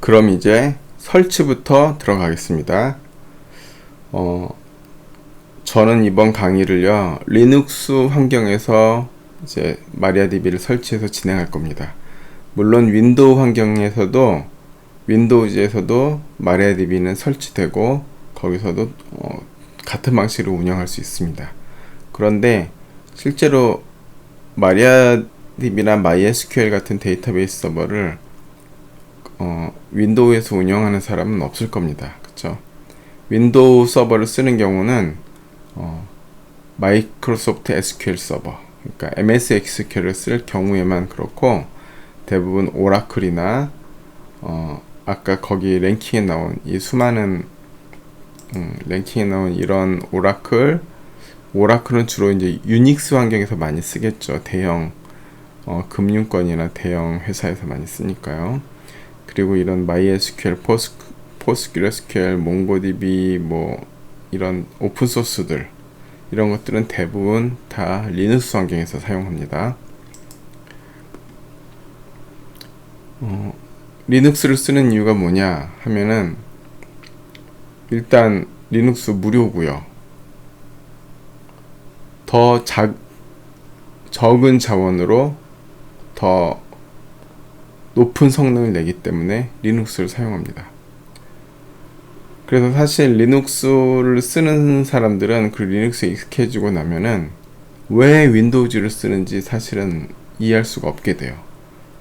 그럼 이제 설치부터 들어가겠습니다. 저는 이번 강의를요, 리눅스 환경에서 이제 마리아DB를 설치해서 진행할 겁니다. 물론 윈도우 환경에서도, 윈도우즈에서도 마리아DB는 설치되고 거기서도 같은 방식으로 운영할 수 있습니다. 그런데 실제로 마리아DB나 MySQL 같은 데이터베이스 서버를 윈도우에서 운영하는 사람은 없을 겁니다. 그쵸? 윈도우 서버를 쓰는 경우는 마이크로소프트 SQL 서버, 그러니까 MS SQL을 쓸 경우에만 그렇고, 대부분 오라클이나 아까 거기 랭킹에 나온 이 수많은 랭킹에 나온 이런 오라클은 주로 이제 유닉스 환경에서 많이 쓰겠죠. 대형 금융권이나 대형 회사에서 많이 쓰니까요. 그리고 이런 MySQL, PostgreSQL, MongoDB 뭐 이런 오픈 소스들, 이런 것들은 대부분 다 리눅스 환경에서 사용합니다. 리눅스를 쓰는 이유가 뭐냐 하면은, 일단 리눅스 무료고요. 더 적은 자원으로 더 높은 성능을 내기 때문에 리눅스를 사용합니다. 그래서 사실 리눅스를 쓰는 사람들은 그 리눅스에 익숙해지고 나면은 왜 윈도우즈를 쓰는지 사실은 이해할 수가 없게 돼요.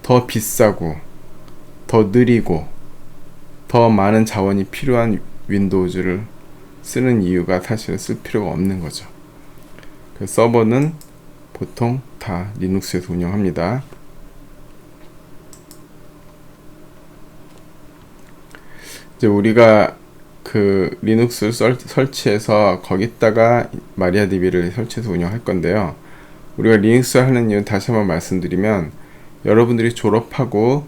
더 비싸고 더 느리고 더 많은 자원이 필요한 윈도우즈를 쓰는 이유가 사실은 쓸 필요가 없는 거죠. 그 서버는 보통 다 리눅스에서 운영합니다. 이제 우리가 그 리눅스를 설치해서 거기다가 마리아DB를 설치해서 운영할 건데요. 우리가 리눅스 하는 이유는 다시 한번 말씀드리면, 여러분들이 졸업하고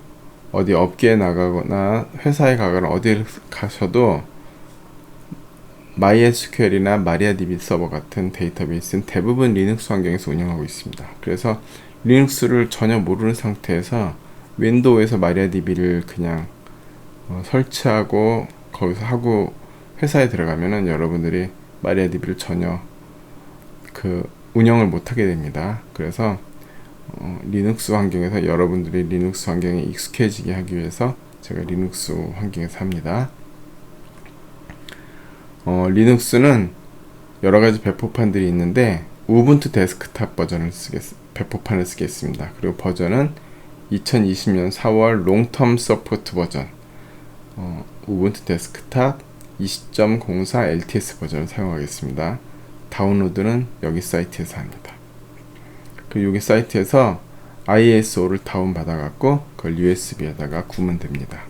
어디 업계에 나가거나 회사에 가거나 어디에 가셔도 MySQL이나 마리아DB 서버 같은 데이터베이스는 대부분 리눅스 환경에서 운영하고 있습니다. 그래서 리눅스를 전혀 모르는 상태에서 윈도우에서 마리아DB를 그냥 설치하고 거기서 하고 회사에 들어가면은 여러분들이 마리아DB를 전혀 운영을 못하게 됩니다. 그래서 리눅스 환경에서 여러분들이 리눅스 환경에 익숙해지게 하기 위해서 제가 리눅스 환경에서 합니다. 리눅스는 여러가지 배포판들이 있는데, 우분투 데스크탑 버전을 배포판을 쓰겠습니다. 그리고 버전은 2020년 4월 롱텀 서포트 버전, 우분투 데스크탑 20.04 LTS 버전을 사용하겠습니다. 다운로드는 여기 사이트에서 합니다. 여기 사이트에서 ISO를 다운받아 갖고 그걸 USB에다가 구면 됩니다.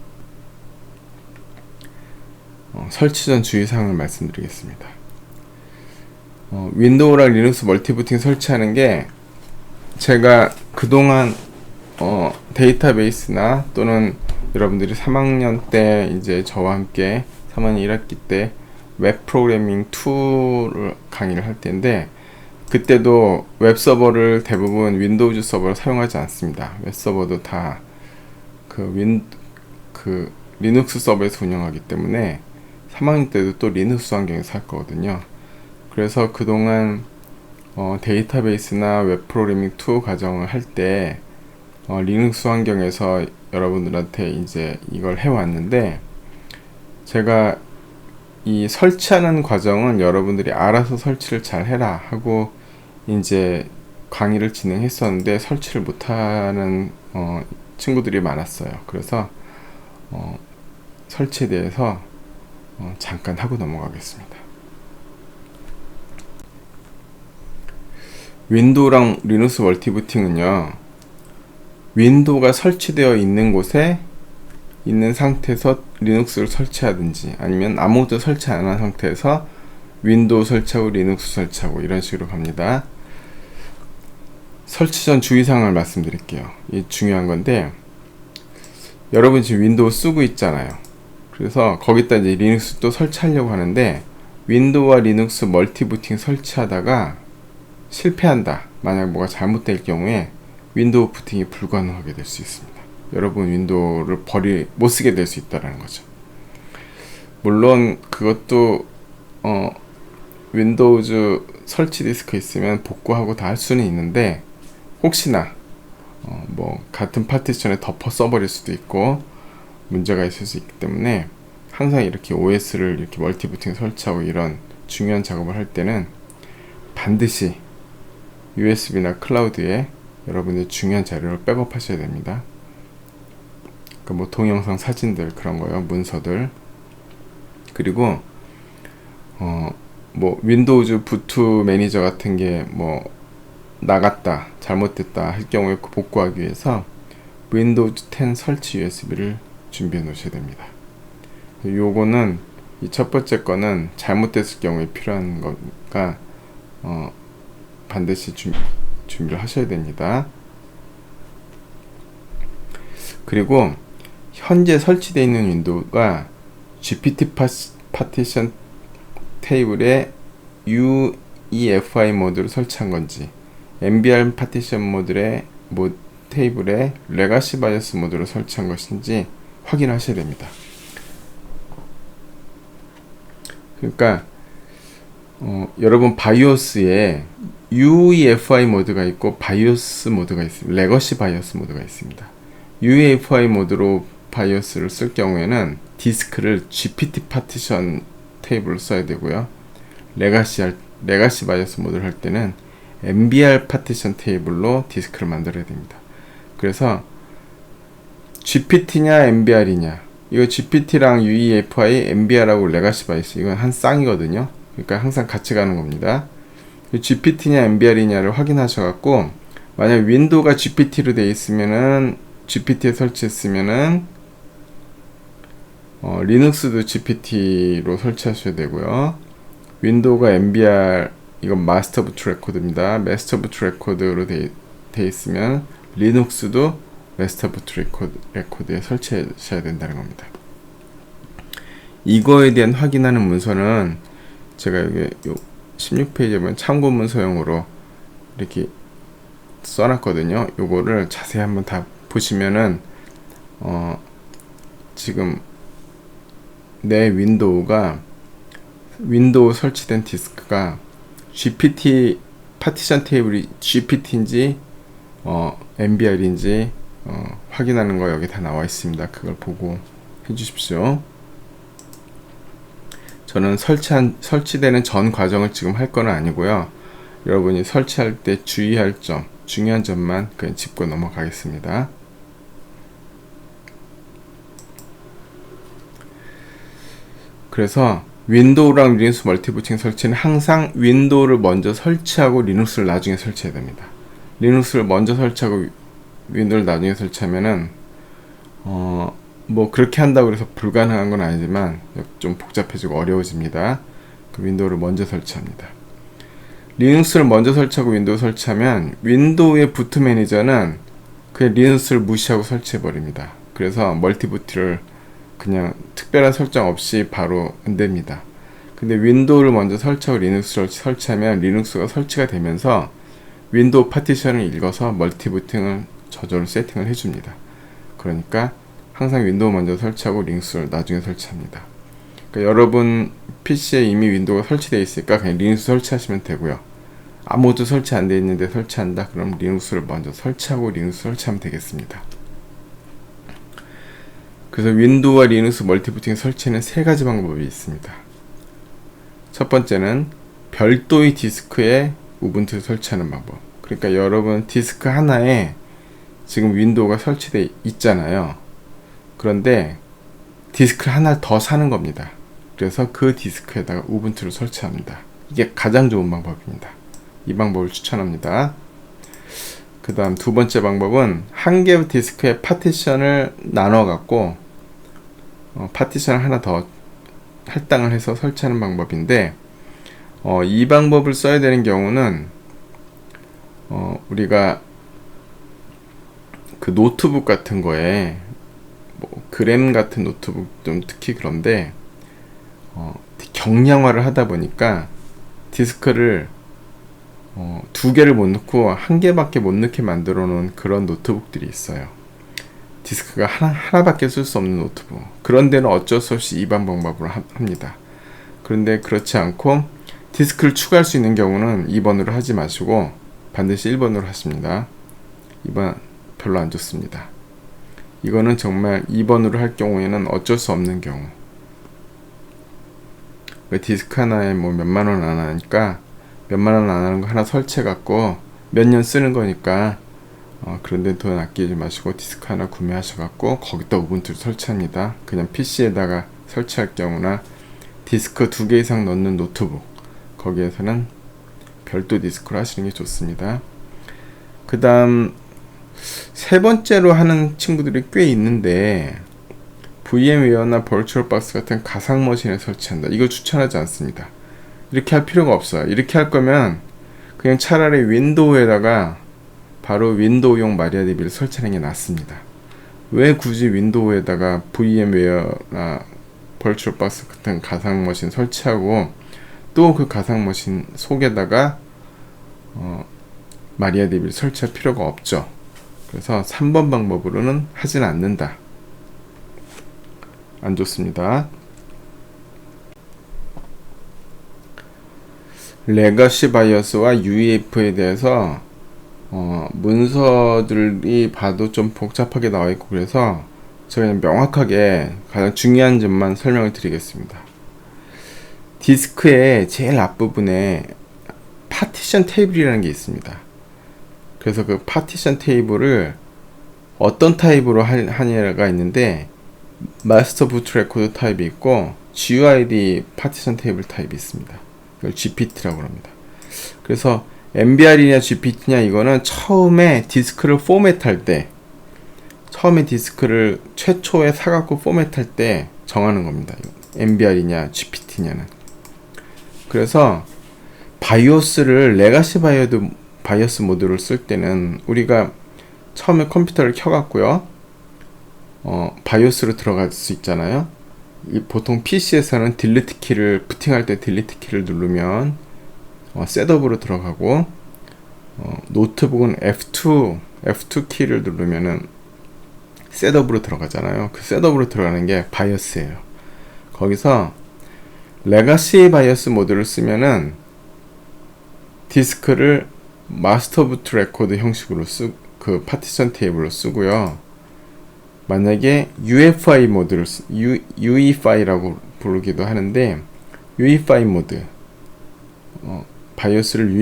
설치 전 주의사항을 말씀드리겠습니다. 윈도우랑 리눅스 멀티부팅 설치하는 게, 제가 그동안 데이터베이스나 또는 여러분들이 3학년 때 이제 저와 함께 3학년 1학기 때 웹 프로그래밍 2를 강의를 할 때인데, 그때도 웹 서버를 대부분 윈도우즈 서버를 사용하지 않습니다. 웹 서버도 다 리눅스 서버에서 운영하기 때문에 3학년 때도 또 리눅스 환경에서 할 거거든요. 그래서 그동안 데이터베이스나 웹 프로그래밍 2 과정을 할 때 리눅스 환경에서 여러분들한테 이제 이걸 해왔는데, 제가 이 설치하는 과정은 여러분들이 알아서 설치를 잘 해라 하고 이제 강의를 진행했었는데, 설치를 못하는 친구들이 많았어요. 그래서 설치에 대해서 잠깐 하고 넘어가겠습니다. 윈도우랑 리눅스 멀티부팅은요, 윈도우가 설치되어 있는 곳에 있는 상태에서 리눅스를 설치하든지, 아니면 아무것도 설치 안 한 상태에서 윈도우 설치하고 리눅스 설치하고 이런 식으로 갑니다. 설치 전 주의사항을 말씀드릴게요. 이게 중요한 건데, 여러분 지금 윈도우 쓰고 있잖아요. 그래서 거기다 이제 리눅스 또 설치하려고 하는데, 윈도우와 리눅스 멀티부팅 설치하다가 실패한다, 만약 뭐가 잘못될 경우에 윈도우 부팅이 불가능하게 될 수 있습니다. 여러분 윈도우를 못 쓰게 될 수 있다는 거죠. 물론 그것도 윈도우즈 설치 디스크 있으면 복구하고 다 할 수는 있는데, 혹시나 뭐 같은 파티션에 덮어 써버릴 수도 있고 문제가 있을 수 있기 때문에, 항상 이렇게 OS를 이렇게 멀티부팅 설치하고 이런 중요한 작업을 할 때는 반드시 USB나 클라우드에 여러분의 중요한 자료를 백업하셔야 됩니다. 그러니까 뭐 동영상, 사진들, 그런 거요, 문서들. 그리고 뭐 윈도우즈 부트 매니저 같은 게 뭐 나갔다, 잘못됐다 할 경우에 복구하기 위해서 윈도우즈 10 설치 USB를 준비해 놓으셔야 됩니다. 요거는 이 첫 번째 거는 잘못됐을 경우에 필요한 거니까 반드시 준비를 하셔야 됩니다. 그리고 현재 설치되어 있는 윈도우가 GPT 파티션 테이블에 UEFI 모드를 설치한 건지, MBR 파티션 테이블에 레가시 바이오스 모드를 설치한 것인지 확인하셔야 됩니다. 그러니까 여러분 바이오스에 UEFI 모드가 있고 바이오스 모드가 있습니다. 레거시 바이오스 모드가 있습니다. UEFI 모드로 바이오스를 쓸 경우에는 디스크를 GPT 파티션 테이블로 써야 되고요. 레가시 바이오스 모드를 할 때는 MBR 파티션 테이블로 디스크를 만들어야 됩니다. 그래서 GPT냐 MBR이냐, 이거 GPT랑 UEFI, MBR하고 레가시 바이오스, 이건 한 쌍이거든요. 그러니까 항상 같이 가는 겁니다. GPT냐 MBR이냐를 확인하셔갖고, 만약 윈도우가 GPT로 되어 있으면은, GPT에 설치했으면은 리눅스도 GPT로 설치하셔야 되고요. 윈도우가 MBR, 이건 마스터 부트 레코드입니다. 마스터 부트 레코드로 돼 있으면 리눅스도 마스터 부트 레코드에 설치하셔야 된다는 겁니다. 이거에 대한 확인하는 문서는 제가 여기 16페이지에 보면 참고 문서용으로 이렇게 써놨거든요. 요거를 자세히 한번 다 보시면은 지금 내 윈도우 설치된 디스크가 GPT 파티션 테이블이 GPT인지 MBR인지 확인하는 거 여기 다 나와 있습니다. 그걸 보고 해주십시오. 저는 설치되는 전 과정을 지금 할 건 아니고요. 여러분이 설치할 때 주의할 점, 중요한 점만 그냥 짚고 넘어가겠습니다. 그래서 윈도우랑 리눅스 멀티부팅 설치는 항상 윈도우를 먼저 설치하고 리눅스를 나중에 설치해야 됩니다. 리눅스를 먼저 설치하고 윈도우를 나중에 설치하면은 뭐 그렇게 한다고 해서 불가능한 건 아니지만 좀 복잡해지고 어려워집니다. 그 윈도우를 먼저 설치합니다. 리눅스를 먼저 설치하고 윈도우 설치하면 윈도우의 부트 매니저는 그냥 리눅스를 무시하고 설치해 버립니다. 그래서 멀티부트를 그냥 특별한 설정 없이 바로 안됩니다. 근데 윈도우를 먼저 설치하고 리눅스를 설치하면 리눅스가 설치가 되면서 윈도우 파티션을 읽어서 멀티부팅을 저절로 세팅을 해줍니다. 그러니까 항상 윈도우 먼저 설치하고 리눅스를 나중에 설치합니다. 그러니까 여러분 PC에 이미 윈도우가 설치되어 있으니까 그냥 리눅스 설치하시면 되고요. 아무것도 설치 안 되어 있는데 설치한다? 그럼 리눅스를 먼저 설치하고 리눅스 설치하면 되겠습니다. 그래서 윈도우와 리눅스 멀티부팅 설치는 세 가지 방법이 있습니다. 첫 번째는 별도의 디스크에 우분투를 설치하는 방법. 그러니까 여러분 디스크 하나에 지금 윈도우가 설치되어 있잖아요. 그런데 디스크를 하나 더 사는 겁니다. 그래서 그 디스크에다가 우분투를 설치합니다. 이게 가장 좋은 방법입니다. 이 방법을 추천합니다. 그 다음 두 번째 방법은 한 개의 디스크의 파티션을 나눠 갖고 파티션을 하나 더 할당을 해서 설치하는 방법인데, 이 방법을 써야 되는 경우는 우리가 그 노트북 같은 거에 뭐 그램 같은 노트북 좀 특히 그런데 경량화를 하다 보니까 디스크를 두 개를 못 넣고 한 개밖에 못 넣게 만들어 놓은 그런 노트북들이 있어요. 디스크가 하나밖에 쓸 수 없는 노트북, 그런 데는 어쩔 수 없이 이반 방법으로 합니다. 그런데 그렇지 않고 디스크를 추가할 수 있는 경우는 2번으로 하지 마시고 반드시 1번으로 하십니다. 2번 별로 안 좋습니다. 이거는 정말 2번으로 할 경우에는 어쩔 수 없는 경우. 왜 디스크 하나에 뭐 몇만원 안 하니까, 몇만원 안 하는 거 하나 설치해 갖고 몇 년 쓰는 거니까 그런데 돈 아끼지 마시고 디스크 하나 구매하셔 갖고 거기다 우분투를 설치합니다. 그냥 PC에다가 설치할 경우나 디스크 2개 이상 넣는 노트북, 거기에서는 별도 디스크로 하시는 게 좋습니다. 그 다음 세 번째로 하는 친구들이 꽤 있는데, VM웨어나 버추얼박스 같은 가상 머신에 설치한다. 이걸 추천하지 않습니다. 이렇게 할 필요가 없어요. 이렇게 할 거면 그냥 차라리 윈도우에다가 바로 윈도우용 마리아DB를 설치하는 게 낫습니다. 왜 굳이 윈도우에다가 VM웨어나 버추얼박스 같은 가상 머신 설치하고 또 그 가상 머신 속에다가 마리아DB를 설치할 필요가 없죠. 그래서 3번 방법으로는 하진 않는다. 안 좋습니다. 레거시 바이오스와 UEF에 대해서 문서들이 봐도 좀 복잡하게 나와 있고, 그래서 제가 그냥 명확하게 가장 중요한 점만 설명을 드리겠습니다. 디스크의 제일 앞부분에 파티션 테이블이라는 게 있습니다. 그래서 그 파티션 테이블을 어떤 타입으로 하냐가 있는데, 마스터 부트 레코드 타입이 있고 GUID 파티션 테이블 타입이 있습니다. 이걸 GPT라고 합니다. 그래서 MBR이냐 GPT냐, 이거는 처음에 디스크를 포맷할 때, 처음에 디스크를 최초에 사갖고 포맷할 때 정하는 겁니다. MBR이냐 GPT냐는. 그래서 바이오스를 레가시 바이오스 모드를 쓸 때는 우리가 처음에 컴퓨터를 켜갖고요, 바이오스로 들어갈 수 있잖아요. 보통 PC에서는 딜리트 키를, 부팅할 때 딜리트 키를 누르면 셋업으로 들어가고, 노트북은 F2 키를 누르면은 셋업으로 들어가잖아요. 그 셋업으로 들어가는 게 바이오스예요. 거기서 레가시 바이오스 모드를 쓰면은 디스크를 마스터 부트 레코드 형식으로 그 파티션 테이블로 쓰고요. 만약에 UEFI 모드를 UEFI라고 부르기도 하는데, UEFI 모드, 바이오스를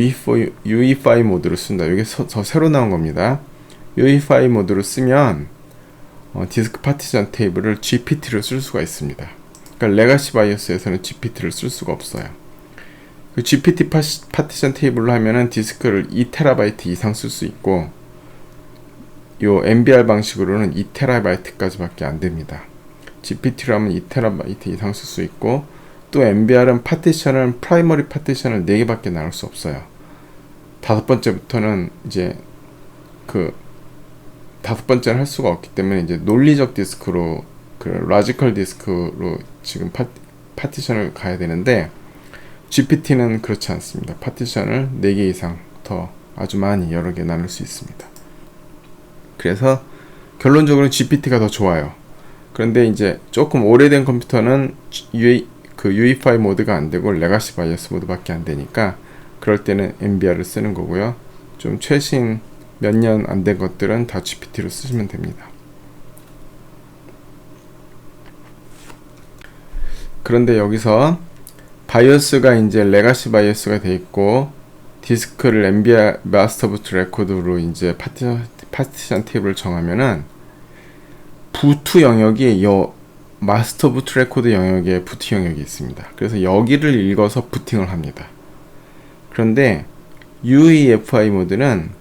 UEFI 모드로 쓴다. 이게 저 새로 나온 겁니다. UEFI 모드로 쓰면 디스크 파티션 테이블을 GPT로 쓸 수가 있습니다. 그러니까 레가시 바이오스에서는 GPT를 쓸 수가 없어요. 그 GPT 파티션 테이블로 하면은 디스크를 2TB 이상 쓸 수 있고, 요 MBR 방식으로는 2TB까지 밖에 안 됩니다. GPT로 하면 2TB 이상 쓸 수 있고, 또 MBR은 파티션을, 프라이머리 파티션을 4개밖에 나눌 수 없어요. 5번째부터는 이제 그 5번째는 할 수가 없기 때문에 이제 논리적 디스크로, 그 로지컬 디스크로 지금 파티션을 가야 되는데, GPT는 그렇지 않습니다. 파티션을 4개 이상 더 아주 많이 여러 개 나눌 수 있습니다. 그래서 결론적으로 GPT가 더 좋아요. 그런데 이제 조금 오래된 컴퓨터는 UEFI 모드가 안 되고 레가시 바이오스 모드밖에 안 되니까, 그럴 때는 MBR을 쓰는 거고요. 좀 최신 몇 년 안 된 것들은 다 GPT로 쓰시면 됩니다. 그런데 여기서 바이오스가 이제 레가시 바이오스가 돼 있고, 디스크를 MBR 마스터 부트 레코드로 이제 파티션 테이블을 정하면은 부트 영역이 마스터 부트 레코드 영역에 부트 영역이 있습니다. 그래서 여기를 읽어서 부팅을 합니다. 그런데 UEFI 모드는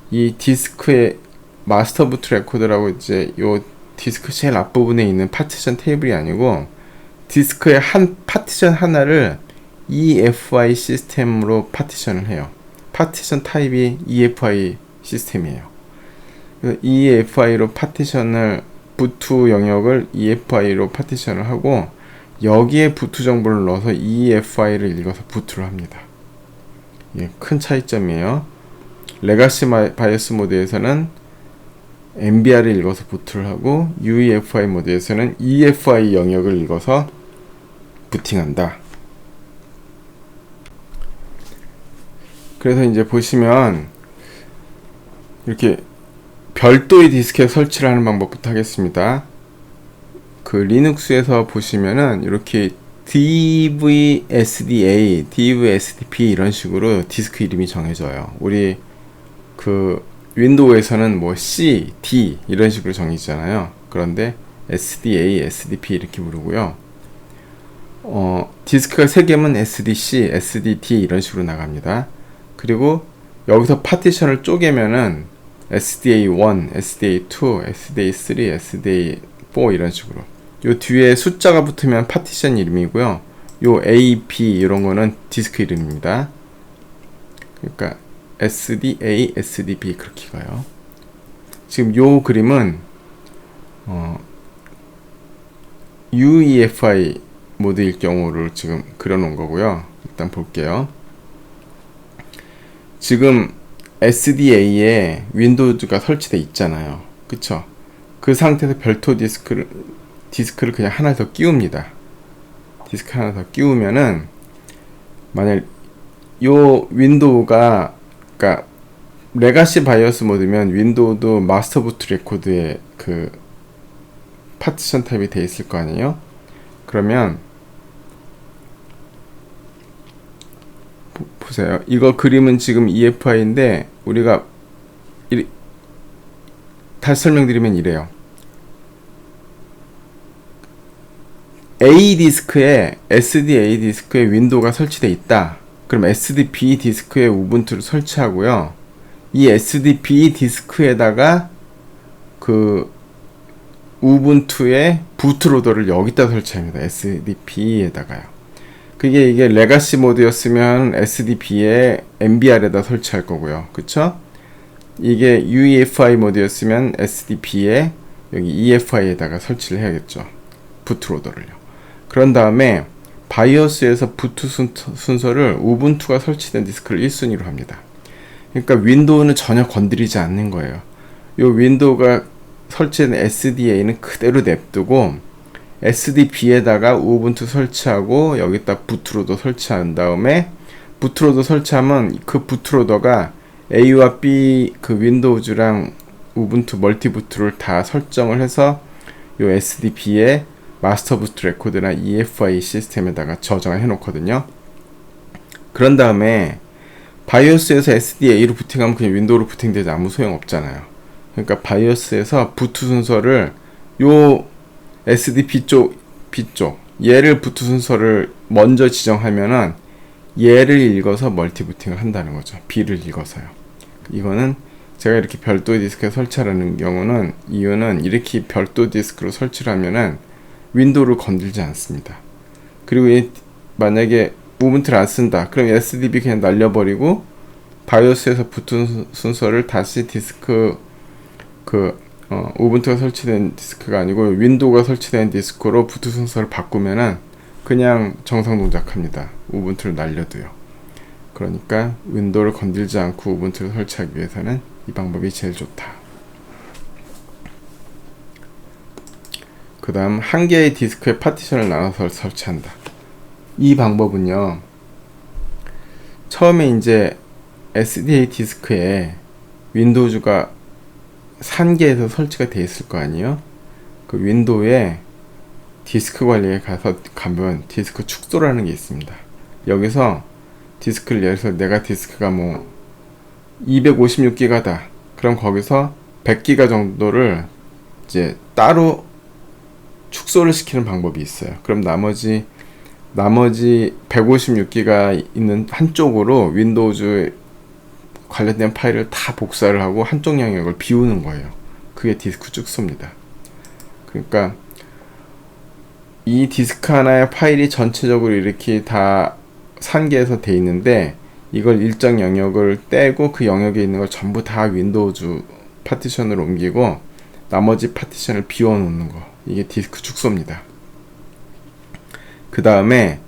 이 디스크의 마스터 부트 레코드라고 이제 요 디스크 제일 앞부분에 있는 파티션 테이블이 아니고, 디스크의 한 파티션 하나를 EFI 시스템으로 파티션을 해요. 파티션 타입이 EFI 시스템이에요. EFI로 파티션을, 부트 영역을 EFI로 파티션을 하고, 여기에 부트 정보를 넣어서 EFI를 읽어서 부트를 합니다. 이게 큰 차이점이에요. 레가시 바이오스 모드에서는 MBR을 읽어서 부트를 하고 UEFI 모드에서는 EFI 영역을 읽어서 부팅한다. 그래서 이제 보시면 이렇게 별도의 디스크에 설치를 하는 방법부터 하겠습니다. 그 리눅스에서 보시면은 이렇게 DVSDA, DVSDP 이런 식으로 디스크 이름이 정해져요. 우리 그 윈도우에서는 뭐 C, D 이런 식으로 정해지잖아요. 그런데 SDA, SDP 이렇게 부르고요. 디스크가 3개면 SDC, SDD 이런 식으로 나갑니다. 그리고 여기서 파티션을 쪼개면은 SDA1, SDA2, SDA3, SDA4 이런 식으로. 요 뒤에 숫자가 붙으면 파티션 이름이고요. 요 A, B 이런 거는 디스크 이름입니다. 그러니까 SDA, SDB 그렇게 가요. 지금 요 그림은 UEFI 모드일 경우를 지금 그려놓은 거고요. 일단 볼게요. 지금 SDA에 윈도우즈가 설치되어 있잖아요. 그쵸? 그 상태에서 별도 디스크를 그냥 하나 더 끼웁니다. 디스크 하나 더 끼우면은 만약 요 윈도우가 그러니까 레가시 바이오스 모드면 윈도우도 마스터 부트 레코드에 그 파티션 탭이 되어 있을 거 아니에요? 그러면 보세요. 이거 그림은 지금 EFI인데 우리가 다시 설명드리면 이래요. A 디스크에 SDA 디스크에 윈도우가 설치되어 있다. 그럼 SDB 디스크에 우분투를 설치하고요. 이 SDB 디스크에다가 그 우분투의 부트로더를 여기다 설치합니다. SDB에다가요. 이게 레가시 모드였으면 SDB에 MBR에다 설치할 거고요. 그쵸? 이게 UEFI 모드였으면 SDB에 여기 EFI에다가 설치를 해야겠죠. 부트로더를요. 그런 다음에 바이오스에서 부트 순서를 우분투가 설치된 디스크를 1순위로 합니다. 그러니까 윈도우는 전혀 건드리지 않는 거예요. 이 윈도우가 설치된 SDA는 그대로 냅두고 SDB에다가 우분투 설치하고 여기다 부트로더 설치한 다음에 부트로더 설치하면 그 부트로더가 A와 B 그 윈도우즈랑 우분투 멀티부트를 다 설정을 해서 이 SDB에 마스터 부트 레코드나 EFI 시스템에다가 저장을 해놓거든요. 그런 다음에 바이오스에서 SDA로 부팅하면 그냥 윈도우로 부팅되지 아무 소용 없잖아요. 그러니까 바이오스에서 부트 순서를 요 SDP B쪽 얘를 부트 순서를 먼저 지정하면은 얘를 읽어서 멀티 부팅을 한다는 거죠. B를 읽어서요. 이거는 제가 이렇게 별도 디스크에 설치하는 경우는 이유는 이렇게 별도 디스크로 설치를 하면은 윈도우를 건들지 않습니다. 그리고 만약에 우분투를 안 쓴다. 그럼 SDB 그냥 날려버리고 바이오스에서 부트 순서를 다시 디스크 우분투가 설치된 디스크가 아니고 윈도우가 설치된 디스크로 부트 순서를 바꾸면은 그냥 정상 동작합니다. 우분투를 날려도요. 그러니까 윈도우를 건들지 않고 우분투를 설치하기 위해서는 이 방법이 제일 좋다. 그 다음 한 개의 디스크에 파티션을 나눠서 설치한다. 이 방법은요, 처음에 이제 SDA 디스크에 윈도우즈가 산계에서 설치가 되어 있을 거 아니에요? 그 윈도우에 디스크 관리에 가면 디스크 축소라는 게 있습니다. 여기서 디스크를 예를 들어서 내가 디스크가 뭐 256기가다. 그럼 거기서 100기가 정도를 이제 따로 축소를 시키는 방법이 있어요. 그럼 나머지 156기가 있는 한쪽으로 윈도우즈 관련된 파일을 다 복사를 하고 한쪽 영역을 비우는 거예요. 그게 디스크 축소입니다. 그러니까 이 디스크 하나의 파일이 전체적으로 이렇게 다 산계에서 돼 있는데 이걸 일정 영역을 떼고 그 영역에 있는 걸 전부 다 윈도우즈 파티션으로 옮기고 나머지 파티션을 비워 놓는 거. 이게 디스크 축소입니다. 그 다음에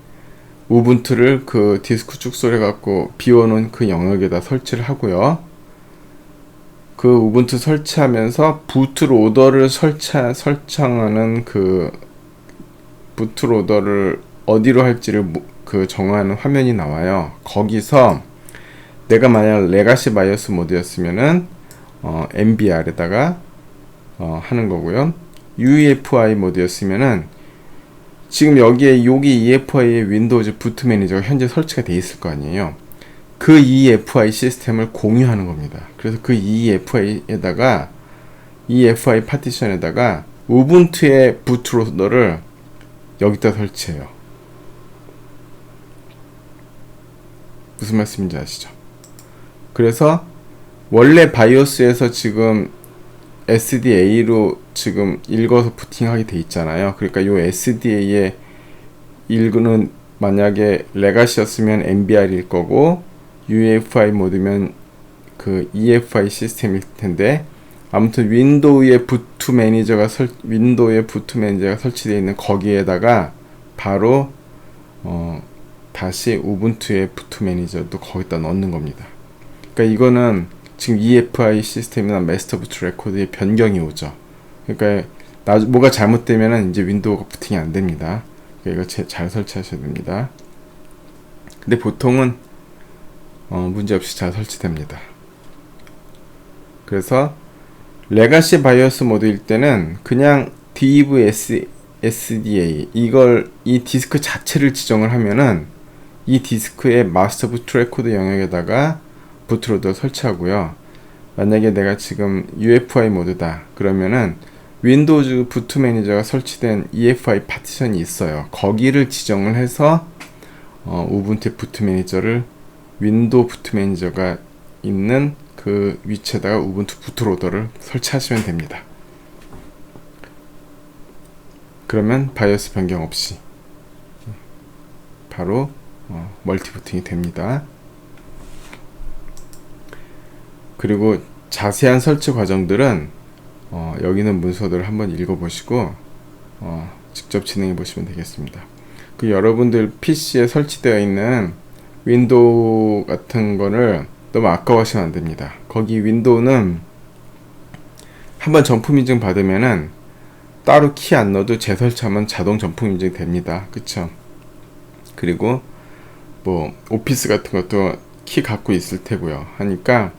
우분투를 그 디스크 축소를 해갖고 비워놓은 그 영역에다 설치를 하고요. 그 우분투 설치하면서 부트로더를 설정하는 그 부트로더를 어디로 할지를 그 정하는 화면이 나와요. 거기서 내가 만약 레가시 바이오스 모드였으면은 MBR에다가 하는 거고요. UEFI 모드였으면은 지금 여기 EFI의 윈도우즈 부트 매니저가 현재 설치가 돼 있을 거 아니에요. 그 EFI 시스템을 공유하는 겁니다. 그래서 그 EFI에다가 EFI 파티션에다가 우분투의 부트로더를 여기다 설치해요. 무슨 말씀인지 아시죠? 그래서 원래 바이오스에서 지금 SDA로 지금 읽어서 부팅하게 돼 있잖아요. 그러니까 요 SDA의 읽는 만약에 레가시였으면 MBR일 거고 UEFI 모드면 그 EFI 시스템일 텐데, 아무튼 윈도우의 부트 매니저가 설치되어 있는 거기에다가 바로 다시 우분투의 부트 매니저도 거기다 넣는 겁니다. 그러니까 이거는 지금 EFI 시스템이나 마스터 부트 레코드의 변경이 오죠. 그러니까 뭐가 잘못되면은 이제 윈도우가 부팅이 안 됩니다. 그러니까 이거 잘 설치하셔야 됩니다. 근데 보통은 문제없이 잘 설치됩니다. 그래서 레가시 바이오스 모드일 때는 그냥 div SDA 이 디스크 자체를 지정을 하면은 이 디스크의 마스터 부트 레코드 영역에다가 부트로더 설치하고요. 만약에 내가 지금 UEFI 모드다 그러면은 윈도우즈 부트 매니저가 설치된 EFI 파티션이 있어요. 거기를 지정을 해서 우분투 부트 매니저를 윈도우 부트 매니저가 있는 그 위치에다가 우분투 부트로더를 설치하시면 됩니다. 그러면 바이오스 변경 없이 바로 멀티 부팅이 됩니다. 그리고 자세한 설치 과정들은 여기는 문서들을 한번 읽어보시고 직접 진행해 보시면 되겠습니다. 그 여러분들 PC에 설치되어 있는 윈도우 같은 거를 너무 아까워하시면 안 됩니다. 거기 윈도우는 한번 점품 인증 받으면은 따로 키 안 넣어도 재설치하면 자동 점품 인증 됩니다. 그쵸? 그리고 뭐 오피스 같은 것도 키 갖고 있을 테고요. 하니까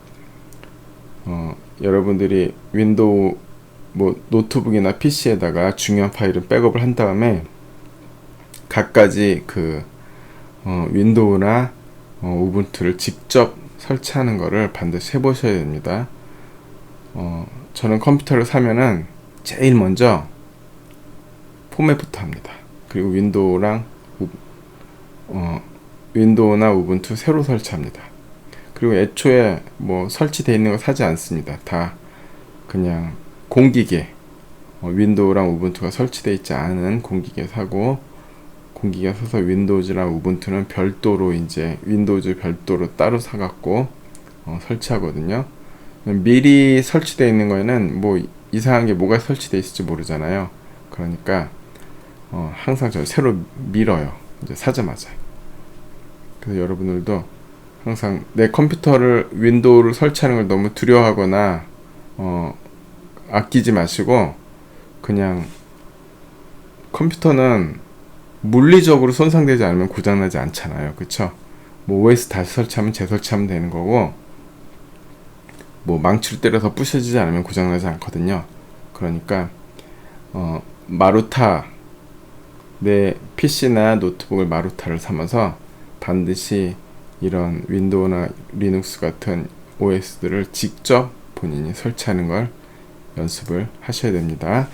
여러분들이 윈도우 뭐 노트북이나 PC에다가 중요한 파일을 백업을 한 다음에 갖가지 그 윈도우나 우분투를 직접 설치하는 거를 반드시 해보셔야 됩니다. 저는 컴퓨터를 사면은 제일 먼저 포맷부터 합니다. 그리고 윈도우나 우분투 새로 설치합니다. 그리고 애초에 뭐 설치되어 있는 거 사지 않습니다. 다 그냥 공기계, 윈도우랑 우분투가 설치되어 있지 않은 공기계 사고, 공기계 사서 윈도우즈랑 우분투는 별도로 이제 윈도우즈 별도로 따로 사갖고 설치하거든요. 미리 설치되어 있는 거에는 뭐 이상한 게 뭐가 설치되어 있을지 모르잖아요. 그러니까 항상 저 새로 밀어요. 이제 사자마자. 그래서 여러분들도 항상 내 컴퓨터를 윈도우를 설치하는 걸 너무 두려워하거나 아끼지 마시고, 그냥 컴퓨터는 물리적으로 손상되지 않으면 고장나지 않잖아요. 그쵸? 뭐 OS 다시 설치하면 재설치하면 되는 거고, 뭐 망치를 때려서 부셔지지 않으면 고장나지 않거든요. 그러니까 마루타, 내 PC나 노트북을 마루타를 삼아서 반드시 이런 윈도우나 리눅스 같은 OS들을 직접 본인이 설치하는 걸 연습을 하셔야 됩니다.